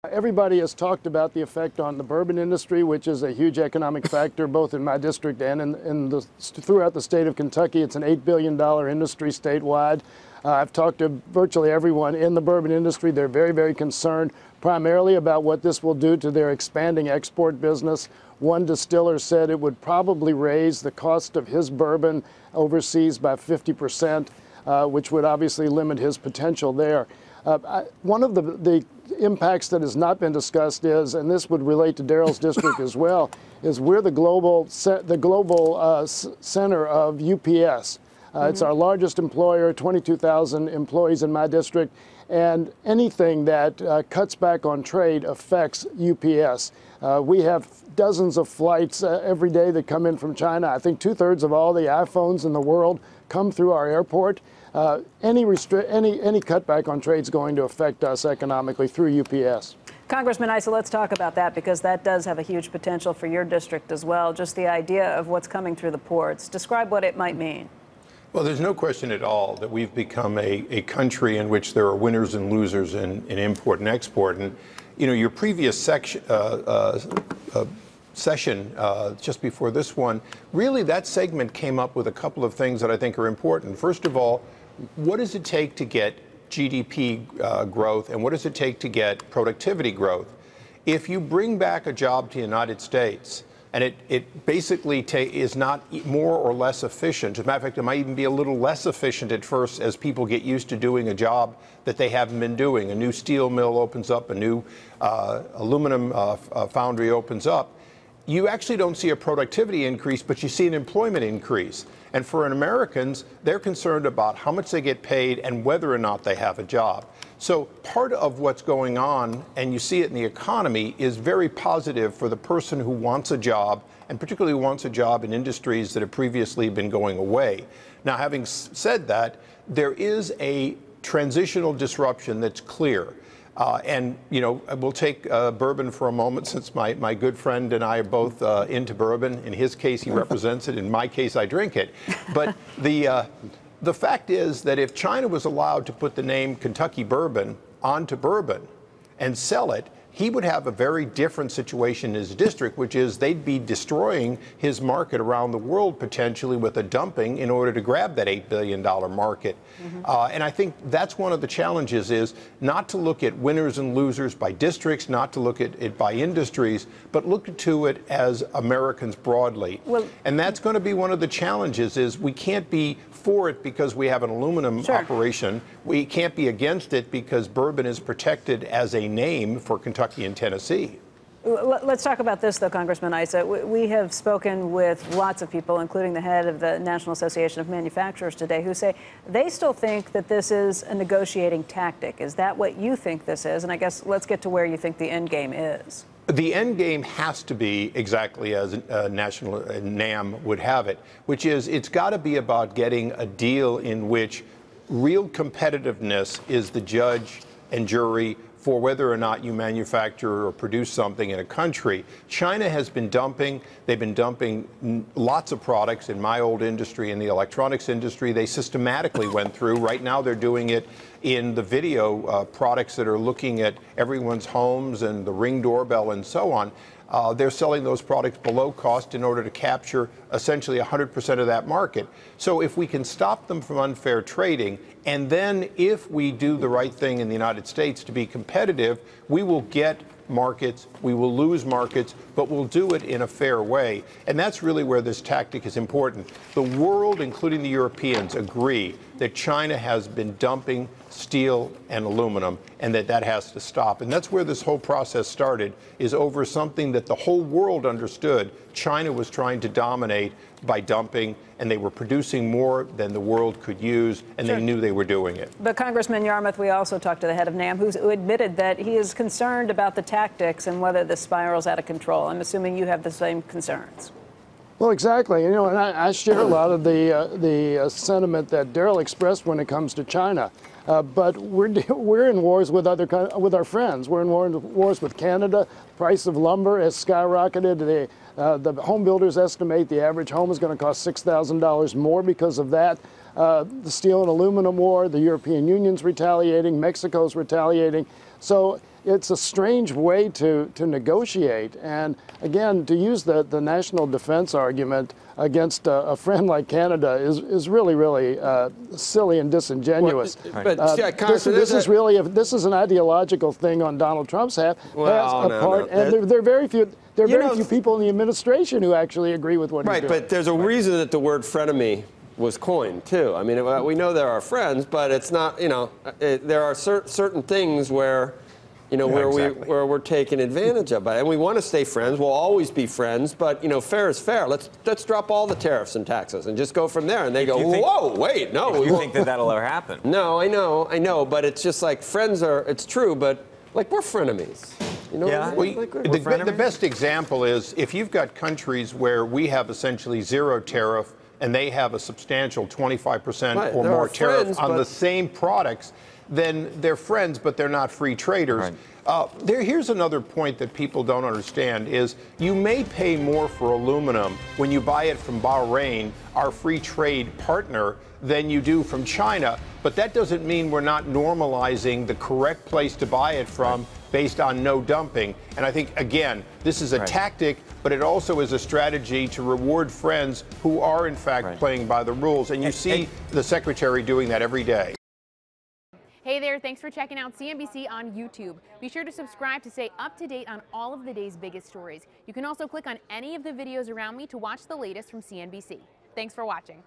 Everybody has talked about the effect on the bourbon industry, which is a huge economic factor both in my district and throughout the state of Kentucky. It's an $8 billion industry statewide. I've talked to virtually everyone in the bourbon industry. They're very, very concerned primarily about what this will do to their expanding export business. One distiller said it would probably raise the cost of his bourbon overseas by 50%, which would obviously limit his potential there. One of the impacts that has not been discussed is, and this would relate to Darrell's district as well, is we're the global center of UPS. It's our largest employer, 22,000 employees in my district, and anything that cuts back on trade affects UPS. We have dozens of flights every day that come in from China. I think 2/3 of all the iPhones in the world come through our airport. Any cutback on trade is going to affect us economically through UPS. Congressman Issa, let's talk about that, because that does have a huge potential for your district as well. Just the idea of what's coming through the ports. Describe what it might mean. Well, there's no question at all that we've become a country in which there are winners and losers in import and export. And, you know, your previous session just before this one, really that segment came up with a couple of things that I think are important. First of all, what does it take to get GDP growth, and what does it take to get productivity growth? If you bring back a job to the United States, and it basically is not more or less efficient. As a matter of fact, it might even be a little less efficient at first as people get used to doing a job that they haven't been doing. A new steel mill opens up, a new aluminum foundry opens up. You actually don't see a productivity increase, but you see an employment increase. And for Americans, they're concerned about how much they get paid and whether or not they have a job. So part of what's going on, and you see it in the economy, is very positive for the person who wants a job, and particularly wants a job in industries that have previously been going away. Now, having said that, there is a transitional disruption that's clear. And, you know, we'll take bourbon for a moment, since my good friend and I are both into bourbon. In his case, he represents it. In my case, I drink it. But the fact is that if China was allowed to put the name Kentucky bourbon onto bourbon and sell it, he would have a very different situation in his district, which is they'd be destroying his market around the world potentially with a dumping in order to grab that $8 billion market. And I think that's one of the challenges, is not to look at winners and losers by districts, not to look at it by industries, but look to it as Americans broadly. And that's going to be one of the challenges, is we can't be for it because we have an aluminum operation. We can't be against it because bourbon is protected as a name for Kentucky and Tennessee. Let's talk about this, though, Congressman Issa. We have spoken with lots of people, including the head of the National Association of Manufacturers today, who say they still think that this is a negotiating tactic. Is that what you think this is? And I guess let's get to where you think the end game is. The end game has to be exactly as National NAM would have it, which is it's got to be about getting a deal in which real competitiveness is the judge and jury for whether or not you manufacture or produce something in a country. China has been dumping. They've been dumping lots of products in my old industry, in the electronics industry. They systematically went through. Right now they're doing it in the video products that are looking at everyone's homes and the Ring doorbell and so on. They're selling those products below cost in order to capture essentially 100% of that market. So if we can stop them from unfair trading, and then if we do the right thing in the United States to be competitive, we will get markets, we will lose markets, but we'll do it in a fair way. And that's really where this tactic is important. The world, including the Europeans, agree that China has been dumping steel and aluminum, and that has to stop. And that's where this whole process started, is over something that the whole world understood China was trying to dominate by dumping, and they were producing more than the world could use, and they knew they were doing it. But Congressman Yarmuth, we also talked to the head of NAM, who admitted that he is concerned about the tactics and whether this spirals out of control. I'm assuming you have the same concerns. Well, exactly. You know, and I share a lot of the sentiment that Darrell expressed when it comes to China. But we're in wars with our friends. We're in wars with Canada. The price of lumber has skyrocketed. The home builders estimate the average home is going to cost $6,000 more because of that. The steel and aluminum war, the European Union's retaliating, Mexico's retaliating. So it's a strange way to negotiate. And again, to use the national defense argument against a friend like Canada is really, really silly and disingenuous. This is an ideological thing on Donald Trump's half. And there are very few. There are very few people in the administration who actually agree with what he's doing. But there's a reason that the word frenemy was coined, too. I mean, we know there are friends, but it's not, there are certain things where, where we're taken advantage of. And we want to stay friends. We'll always be friends. But, fair is fair. Let's drop all the tariffs and taxes and just go from there. And they go, whoa, wait, no. Do you think that that'll ever happen? No, I know. But it's just like friends are, it's true, but like we're frenemies. Yeah. The best example is if you've got countries where we have essentially zero tariff and they have a substantial 25% or more tariff on the same products, then they're friends, but they're not free traders. Here's another point that people don't understand is you may pay more for aluminum when you buy it from Bahrain, our free trade partner, than you do from China. But that doesn't mean we're not normalizing the correct place to buy it from based on no dumping. And I think, again, this is a tactic, but it also is a strategy to reward friends who are, in fact, playing by the rules. And you see the secretary doing that every day. Hey there, thanks for checking out CNBC on YouTube. Be sure to subscribe to stay up to date on all of the day's biggest stories. You can also click on any of the videos around me to watch the latest from CNBC. Thanks for watching.